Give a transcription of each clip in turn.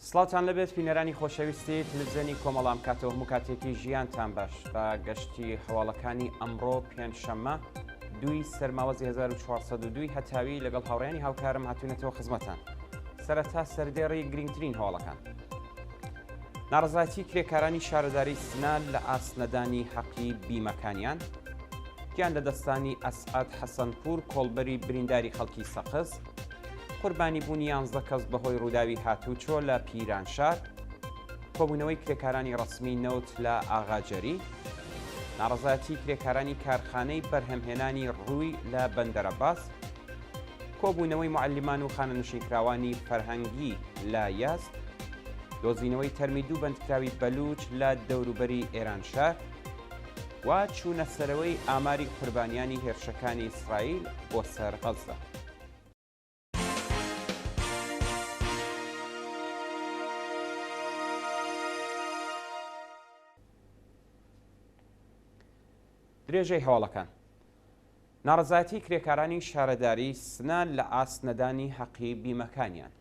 سڵاوتان لەبێت بینەرانی خۆشەویستی تلڤیزیۆنی کۆمەڵام کاتەوە هەموو کاتێکی ژیانتان باش بە گەشتی هەواڵەکانی ئەمڕۆ پێنجشەممە دوی سەرماوەزی 1402 هەتاوی لەگەڵ هاوڕێنی هاوکارم هاتوونەتەوە خزمەتان. سەرەتا سەردێڕی گرنگترین هەواڵەکان. ناڕەزایەتی کرێکارانی شارەداری سنان لە ئاسنەدانی حەقی بیمەکانیان، گیان لە دەستانی ئەسعاد حەسەنپور کۆڵبەری برینداری خەڵکی سەقز، قوربانی بوونی 11 کەس بەهۆی ڕووداوی هاتوچۆ لە پیرانشار، کۆبوونەوەی کرێکارانی ڕسمی نەوت لە ئاغاجەری، ناڕەزایەتی کرێکارانی کارخانەی بەرهەمهێنانی ڕووی لە بەندەرەباس، کۆبوونەوەی معلمان و خانەنشینکراوانی فەرهەنگی لە یاست، دۆزینەوەی تەرمی دوو بەندکراوی بەلوچ لە دەوروبەری ئێرانشار، و چوونە سەرەوەی ئاماری قوربانیانی هێرشەکانی ئیسرائیل بۆ سەر غەزە. درێژەی هەواڵەکان. ناڕەزایەتی کرێکارانی شارەداری سنان لە ئاسنەدانی حەقی بیمەکانیان.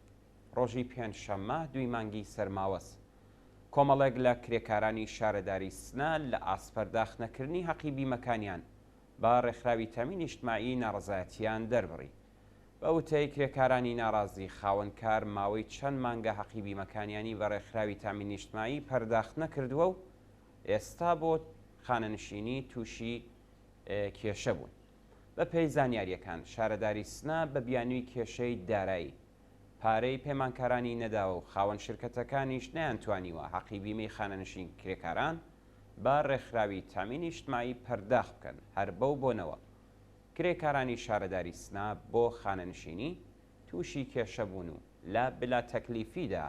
ڕۆژی پێنجشەممە دوی مانگی سەرماوەز. کۆمەڵێک لە کرێکارانی شارەداری سنان لە ئاسپەرداخنەکردنی حەقی بیمەکانیان بە ڕێکخراوی تەمینی نیشتیماعی ناڕەزایەتیان دەربڕی. بە وتەی کرێکارانی ناڕازی خاوەنکار ماوەی چەند مانگە حەقی بیمەکانیانی بە ڕێکخراوی تەمینی نیشتیماعی پەرداخت نەکردووە و ئێستا بۆ خانەنشینی تووشی کێشە بوون. بە پێی زانیاریەکان شارەداری سنا بە بیانووی کێشەی دارایی پارەی پەیمانکارانی نەداوە و خاوەن شرکەتەکانیش نەیانتوانیوە حەقی بیمەی خانەنشین کرێکاران بە ڕێکخراوی تەمینی نیشتیماعی پەرداخت بکەن. هەر بەو بۆنەوە کرێکارانی شارەداری سنا بۆ خانەنشینی تووشی کێشە بوون و لە بلا تەکلیفیدا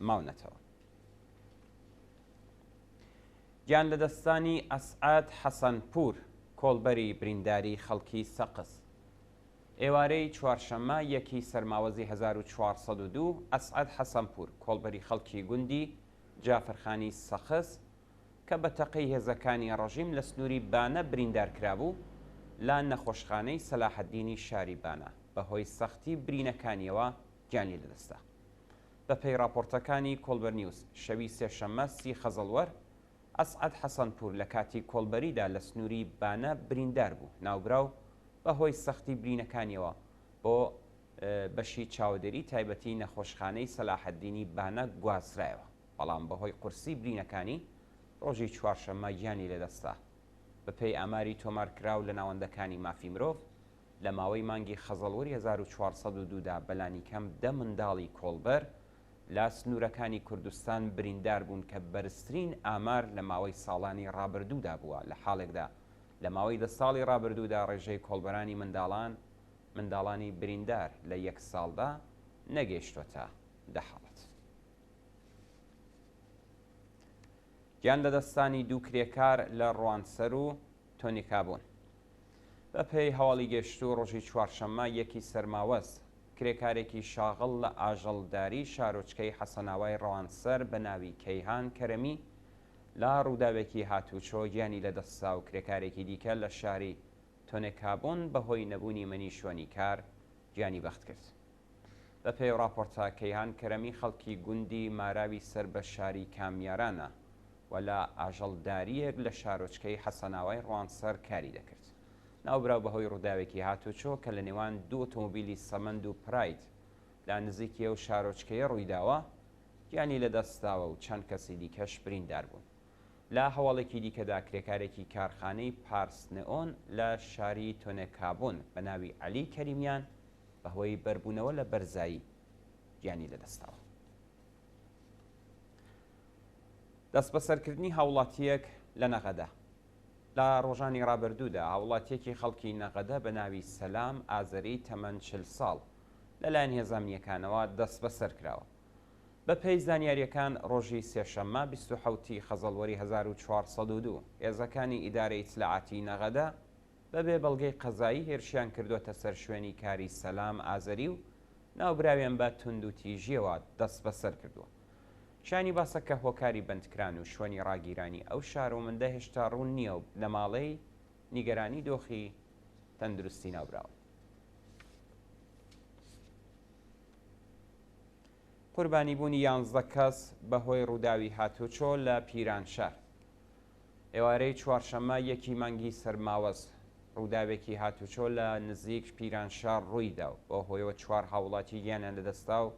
ماونەتەوە. گیان لە دەستانی ئەسعاد حەسەنپور کۆڵبەری برینداری خەڵکی سەقز. ئێوارەی چوارشەممە یەکی سەرماوەزی 1402 ئەسعاد حەسەنپور کۆڵبەری خەڵکی گوندی جافرخانی سەقز کە بە تەقەی هێزەکانی ڕەژیم لە سنووری بانە بریندار کرابوو لە نەخۆشخانەی سەلاحەددینی شاری بانە بەهۆی سەختی برینەکانیەوە گیانی لەدەستا. بە پێی راپۆرتەکانی کۆڵبەر نیوز شەوی سێشەممە 30 خەزەڵوەر ئەسعاد حەسەنپور لە کاتی کۆڵبەریدا لە سنووری بانە بریندار بوو. ناوبراو بەهۆی سەختی برینەکانیەوە بۆ بەشی چاودێری تایبەتی نەخۆشخانەی سەلاحەددینی بانە گوازرایەوە، بەڵام بەهۆی قورسی برینەکانی ڕۆژی چوارشەممە گیانی لەدەستا. بەپێی ئاماری تۆمارکراو لە ناوەندەکانی مافی مرۆڤ لە ماوەی مانگی خەزەڵوەری 1402دا بەلانی کەم 10 منداڵی کۆڵبەر لە سنوورەکانی کوردستان بریندار بوون کە بەرزترین ئامار لە ماوەی ساڵانی ڕابردوودا بووە. لە حاڵێکدا لە ماوەی 10 ساڵی ڕابردوودا ڕێژەی کۆڵبەرانی منداڵانی بریندار لە 1 ساڵدا نەگەیشتوەتە 10 حاڵەت. گیان لە دەستانی دوو کرێکار لە ڕوانسەر و تۆنیکابوون. بە پێی هەواڵی گەشتوو ڕۆژی چوارشەممە یەکی سەرماوەز کرێکارێکی شاغڵ لە ئاژەڵداری شارۆچکەی حەسەناوای ڕەوانسەر بە ناوی کەیهان کەرەمی لە ڕووداوێکی هاتوچۆ گیانی لەدەستا و کرێکارێکی دیکە لە شاری تۆنێکابۆن بەهۆی نەبوونی مەنیشۆنی کار گیانی بەخت کرد. بە پێی راپۆرتە کەیهان کەرەمی خەڵکی گوندی ماراوی سەر بە شاری کامیارانە و لە ئاژەڵداریەک لە شارۆچکەی حەسەناوای ڕەوانسەر کاری دەکرد. ناوبراو بەهۆی ڕووداوێکی هاتوچۆ کە لە نێوان دوو ئۆتۆمۆبیلی سەمەند و پراید لە نزیکی ئەو شارۆچکەیە ڕوویداوە گیانی لەدەستاوە و چەند کەسی دیکەش بریندار بوون. لە هەواڵێکی دیکەدا کرێکارێکی کارخانەی پارسنئۆن لە شاری تۆنێکابۆن بە ناوی عەلی کەریمیان بەهۆی بەربوونەوە لە بەرزایی گیانی لەدەستاوە. دەست بەسەرکردنی هاوڵاتیەک لە نەغەدە. لە ڕۆژانی ڕابردوودا هاوڵاتیەکی خەڵکی نەغەدە بە ناوی سەلام ئازەری تەمەن 40 ساڵ لەلایەن هێزانیەکانەوە دەست بەسەر کراوە. بە پێی زانیاریەکان ڕۆژی سێشەممە 27 خەزەڵوەری 1402 هێزەکانی ئیدارەی ئیتلاعاتی نەغەدە بەبێ بەڵگەی قەزایی هێرشیان کردوتە سەر شوێنی کاری سەلام ئازەری و ناوبراویان بە تونند و تیژیەوە دەست بەسەر کردووە. شانی باسەکە هۆکاری بەندکران و شوێنی ڕاگیرانی ئەو شارۆمەندە هێشتا ڕوون نییە و لە ماڵەی نیگەرانی دۆخی تەندروستی ناوبراوە. قوربانیبوونی 11 کەس بەهۆی ڕووداوی هاتوچۆ لە پیرانشار. ئێوارەی چوارشەممە 1 مانگی سەرماوەز ڕووداوێکی هاتوچۆ لە نزیک پیرانشار ڕوویدا و بۆ هۆیەوە 4 هاوڵاتی گیانیان لەدەستا و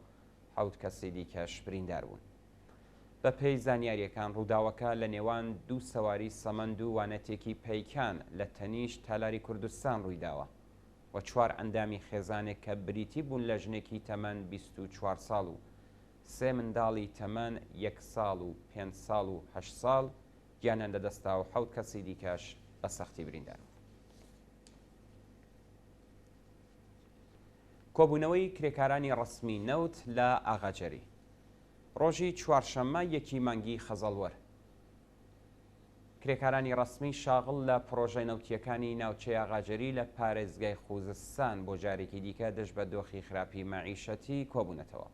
7 کەسی دیکەش بریندار بوون. بە پێی زانیاریەکان ڕووداوەکە لە نێوان دوو سەواری سەمەند و وانەتێکی پەیکان لە تەنیشت تالاری کوردستان ڕوویداوە و 4 ئەندامی خێزانێک کە بریتی بوون لە ژنێکی تەمەن 24 ساڵ و 3 منداڵی تەمەن 1 ساڵ و 5 ساڵ و 8 ساڵ گیانیان لەدەستا و 7 کەسی دیکەش بە سەختی بریندار. کۆبوونەوەی کرێکارانی ڕسمی نەوت لە ئاغاجەری. ڕۆژی چوارشەممە 1 مانگی خەزەڵوەر کرێکارانی ڕسمی شاغڵ لە پرۆژەی نەوتیەکانی ناوچەی ئاغاجەری لە پارێزگای خوزستان بۆ جارێکی دیکە دەست بە دۆخی خراپی مەعیشەتی کۆبوونەتەوە.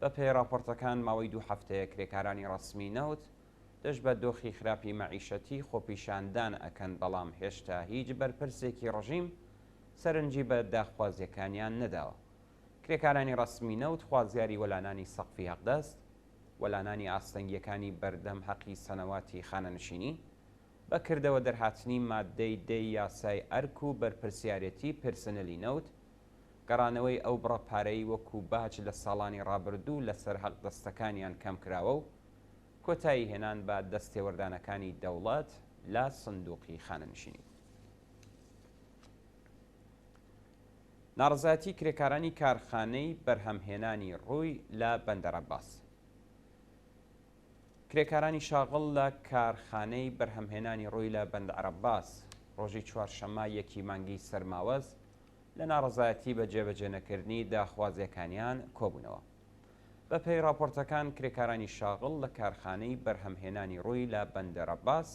بە پێی راپۆرتەکان ماوەی 2 هەفتەیە کرێکارانی ڕسمی نەوت دەست بە دۆخی خراپی مەعیشەتی خۆپیشاندان ئەکەن، بەڵام هێشتا هیچ بەرپرسێکی ڕژیم سەرنجی بە داخوازیەکانیان نەداوە. کرێکارانی ڕسمی نەوت خوازیاری وەلانانی سەقفی هەقدەست، وەلانانی ئاستەنگیەکانی بەردەم حەقی سەنەواتی خانەنشینی، بەکردەوە دەرهاتنی مادەی 10 یاسای ئەرک و بەرپرسیارەتی پرسنەلی نەوت، گەڕانەوەی ئەو بڕەپارەی وەکو باج لە ساڵانی ڕابردوو لەسەر هەقدەستەکانیان کەم کراوە و کۆتایی هێنان بە دەستێوەردانەکانی دەوڵەت لە سندوقی خانەنشینی. ناڕزایەتی کرێکارانی کارخانەی بەرهەمهێنانی ڕووی لە بەندەرعەباس. کرێکارانی شاغڵ لە کارخانەی بەرهەمهێنانی ڕووی لە بەندەرعەباس ڕۆژی چوارشەممە 1 مانگی سەرماوەز لە ناڕزایەتی بە جێبەجێنەکردنی داخوازیەکانیان کۆبوونەوە. بە پێی راپۆرتەکان کرێکارانی شاغڵ لە کارخانەی بەرهەمهێنانی ڕووی لە بەندەرعەباس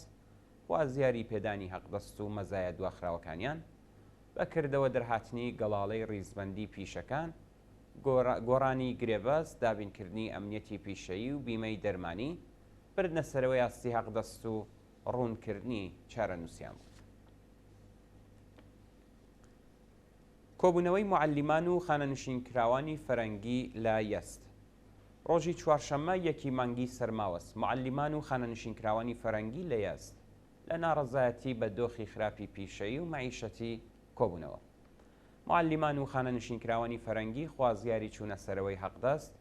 خوازیاری پێدانی هەقدەست و مەزایە دواخراوەکانیان، بەکردەوە دەرهاتنی گەڵاڵەی ڕیزبەندی پیشەکان، گۆڕانی گرێبەس، دابینکردنی ئەمنیەتی پیشەیی و بیمەی دەرمانی، بردنە سەرەوەی ئاستی هەقدەست و ڕوونکردنی چارەنووسیان بوو. کۆبوونەوەی معەلیمان و خانەنشینکراوانی فەرەنگی لە یەست. ڕۆژی چوارشەممە 1 مانگی سەرماوەست معەلیمان و خانەنشینکراوانی فەرەنگی لە یەست لە ناڕەزایەتی بە دۆخی خراپی پیشەیی و مەعیشەتی کۆبوونەوە. معەلیمان و خانەنشینکراوانی فەرەنگی خوازیاری چوونە سەرەوەی هەقدەست،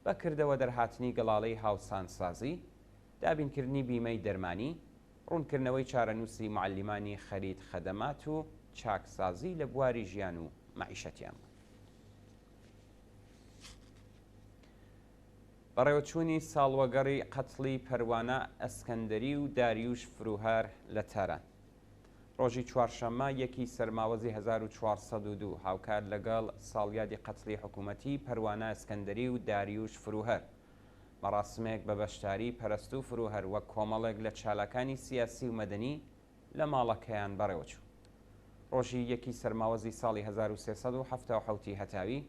بەکردەوە دەرهاتنی گەڵاڵەی هاوسانسازی، دابینکردنی بیمەی دەرمانی، ڕوونکردنەوەی چارەنووسی معەلیمانی خەرید خەدەمات و چاکسازی لە بواری ژیان و مەعیشەتیان. بەڕێوەچوونی ساڵوەگەڕی قەتڵی پەروانە ئەسکەندەری و داریوش فرۆهەر لە تاران. ڕۆژی چوارشەممە 1 سەرماوەزی 1402 هاوکات لەگەڵ ساڵیادی قەتڵی حکوومەتی پەروانە ئەسکەندەری و داریوش فرۆهەر مەراسمێک بە بەشداری پەرست و فرۆهەر وەک کۆمەڵێک لە چالاکانی سیاسی و مەدەنی لە ماڵەکەیان بەڕێوەچوو. ڕۆژی 1 سەرماوەزی ساڵی 1370 هەتاوی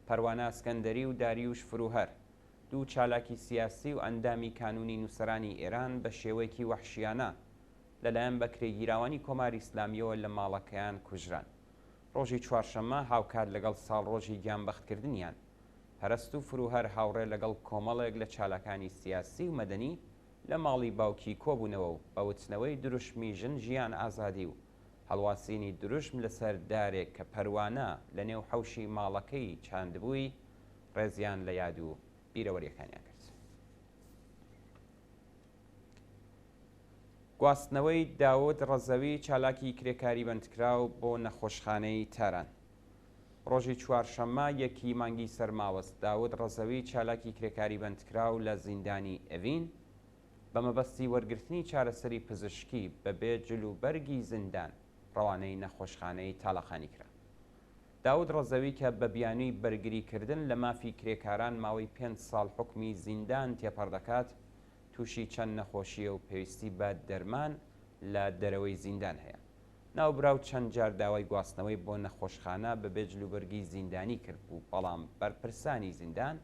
پەروانە ئەسکەندەری و داریوش فرۆهەر دوو چالاکی سیاسی و ئەندامی کانونی نووسەرانی ئێران بە شێوەیەکی وەحشیانە لەلایەن بەکرێگیراوانی کۆماری ئیسلامیەوە لە ماڵەکەیان کوژران. ڕۆژی چوارشەممە هاوکات لەگەڵ ساڵڕۆژی گیانبەختکردنیان پەرست و فرۆهەر هاوڕێ لەگەڵ کۆمەڵێک لە چالاکانی سیاسی و مەدەنی لە ماڵی باوکی کۆبوونەوە و بەوتنەوەی دروشمی ژن ژیان ئازادی و هەڵواسینی دروشم لەسەر دارێک کە پەروانە لە نێو حەوشی ماڵەکەی چاندبووی ڕێزیان لە یاد و بیرەوەریەکانیان کرد. گواستنەوەی داود ڕەزەوی چالاکی کرێکاری بەندکراو بۆ نەخۆشخانەی تاران. ڕۆژی چوارشەممە 1 مانگی سەرماوەست داود ڕەزەوی چالاکی کرێکاری بەندکراو لە زیندانی ئەڤین بە مەبەستی وەرگرتنی چارەسەری پزیشکی بەبێ جلوبەرگی زیندان ڕەوانەی نەخۆشخانەی تاڵەخانی کرا. داود ڕەزەوی کە بە بیانووی بەرگریکردن لە مافی کرێکاران ماوەی 5 ساڵ حکمی زیندان تێپەڕدەکات، تووشی چەند نەخۆشیە و پێویستی بە دەرمان لە دەرەوەی زیندان هەیە. ناوبراو چەند جار داوای گواستنەوەی بۆ نەخۆشخانە بەبێ جلوبەرگی زیندانی کرد بوو، بەڵام بەرپرسانی زیندان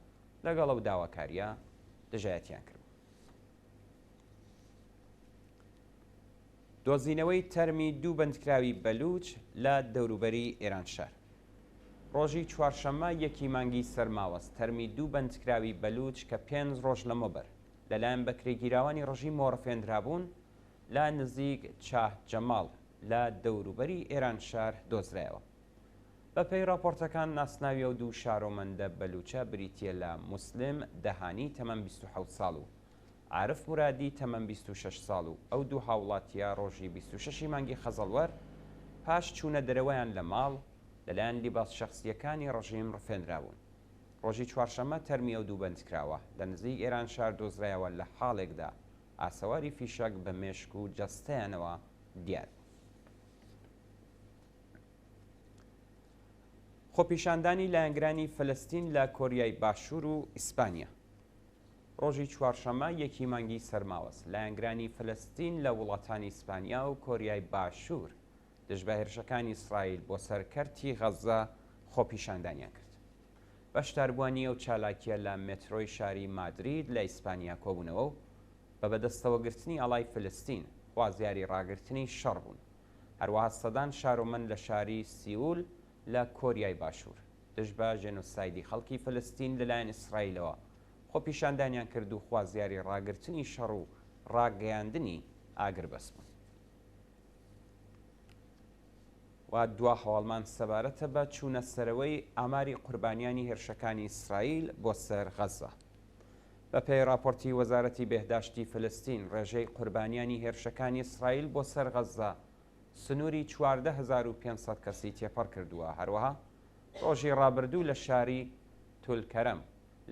لەگەڵ ئەو داواکاریە دژایەتیان کرد. دۆزینەوەی تەرمی دوو بەندکراوی بەلوچ لە دەوروبەری ئێرانشار. ڕۆژی چوارشەممە یەکی مانگی سەرماوەست تەرمی دوو بەندکراوی بەلوچ کە 5 ڕۆژ لەمەوبەر لەلایەن بەکرێگیراوانی ڕژیم مۆڕەفێنرابوون لا نزیک چاه جەماڵ لە دەوروبەری ئێران شار دۆزرایەوە. بەپێی راپۆرتەکان ناسناوی و دوو شارۆمەندە بەلوچە بریتیە لە موسلم دەهانی تەمەن 27 ساڵ و عارف مرادی تەمەن 26 ساڵ و ئەو دوو هاوڵاتیە ڕۆژی 26 مانگی خەزەڵوەر پاش چوونە دەرەوەیان لە ماڵ لەلایەن لیباس شەخسیەکانی ڕژیم ڕفێنراون. ڕۆژی چوارشەممە تەرمی ئەو دوو بەندکراوە لە نزیک ئێران شار دۆزرایەوە لە حاڵێکدا ئاسەواری فیشەک بە مێشک و جەستەیانەوە دیار. خۆپیشاندانی لایەنگرانی فەلەستین لە کۆریای باشوور و ئیسپانیا. ڕۆژی چوارشەممە یەکی مانگی سەرماوەست لایەنگرانی فەلەستین لە وڵاتانی ئیسپانیا و کۆریای باشوور دژ بە هێرشەکانی ئیسرائیل بۆ سەرکەرتی غەزە خۆپیشاندانیان کرد. بەشداربووانی ئەو چالاکیە لە مێترۆی شاری مادرید لە ئیسپانیا کۆبوونەوە و بە بەدەستەوەگرتنی ئەڵای فلستین خوازیاری ڕاگررتنی شەڕ بوون. هەروەها سەدان شارۆمەند لە شاری سیول لە کۆریای باشوور دژ بە ژێنۆسایدی خەڵکی فلستین لەلایەن ئیسرائیلەوە خۆپیشاندانیان کرد و خوازیاری ڕاگررتنی شەڕ و ڕاگەیاندنی ئاگربەس بوون. و دوا هەواڵمان سەبارەتە بە چوونە سەرەوەی ئاماری قوربانیانی هێرشەکانی ئیسرائیل بۆ سەر غەزە. بەپێی راپۆرتی وەزارەتی بێهداشتی فلستین ڕێژەی قوربانیانی هێرشەکانی ئیسرائیل بۆ سەر غەزە سنووری 14500 کەسی تێپەڕ کردووە. هەروەها ڕۆژی ڕابردوو لە شاری تولکەرەم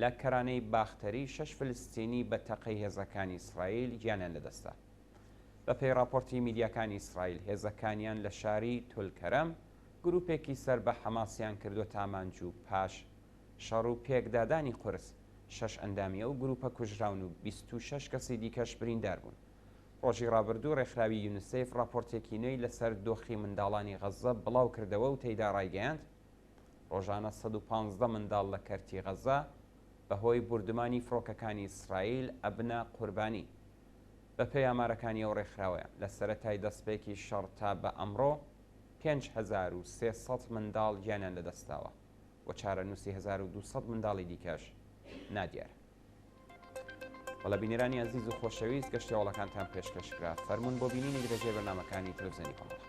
لە کەرانەی باختەری 6 فلستینی بە تەقەی هێزەکانی ئیسرائیل گیانیان لەدەستا. بەپێی راپۆرتی میدیاکانی ئیسرائیل هێزەکانیان لە شاری تولکەرەم گروپێکی سەر بە حەماسیان کردو تامانج و پاش شەڕ و پێکدادانی قورس 6 ئەندامیە و گروپە کوژراون و 26 کەسی دیکەش بریندار بوون. ڕۆژی ڕابردوو ڕێکخراوی یونیسێف راپۆرتێکی نوێی لەسەر دۆخی منداڵانی غەزە بڵاو کردەوە و تێیدا ڕایگەیاند ڕۆژانە 115 منداڵ لە کەرتی غەزە بەهۆی بوردمانی فڕۆکەکانی ئیسرائیل ئەبنە قوربانی. بەپێی ئامارەکانی ئەو ڕێکخراوەیە لە سەرەتای دەستپێکی شەڕ تا بە ئەمڕۆ 5300 منداڵ گیانیان لەدەستاوە و چارەنووسی 1200 منداڵی دیکەش نادیارە. وەڵە بینێرانی ئەزیز و خۆشەویست گەشتیاوڵەکانتان پێشکەشکرا فەرموون بۆ بینینی درێژەی بەرنامەکانی تەلەڤیزیۆنی کۆمەڵ.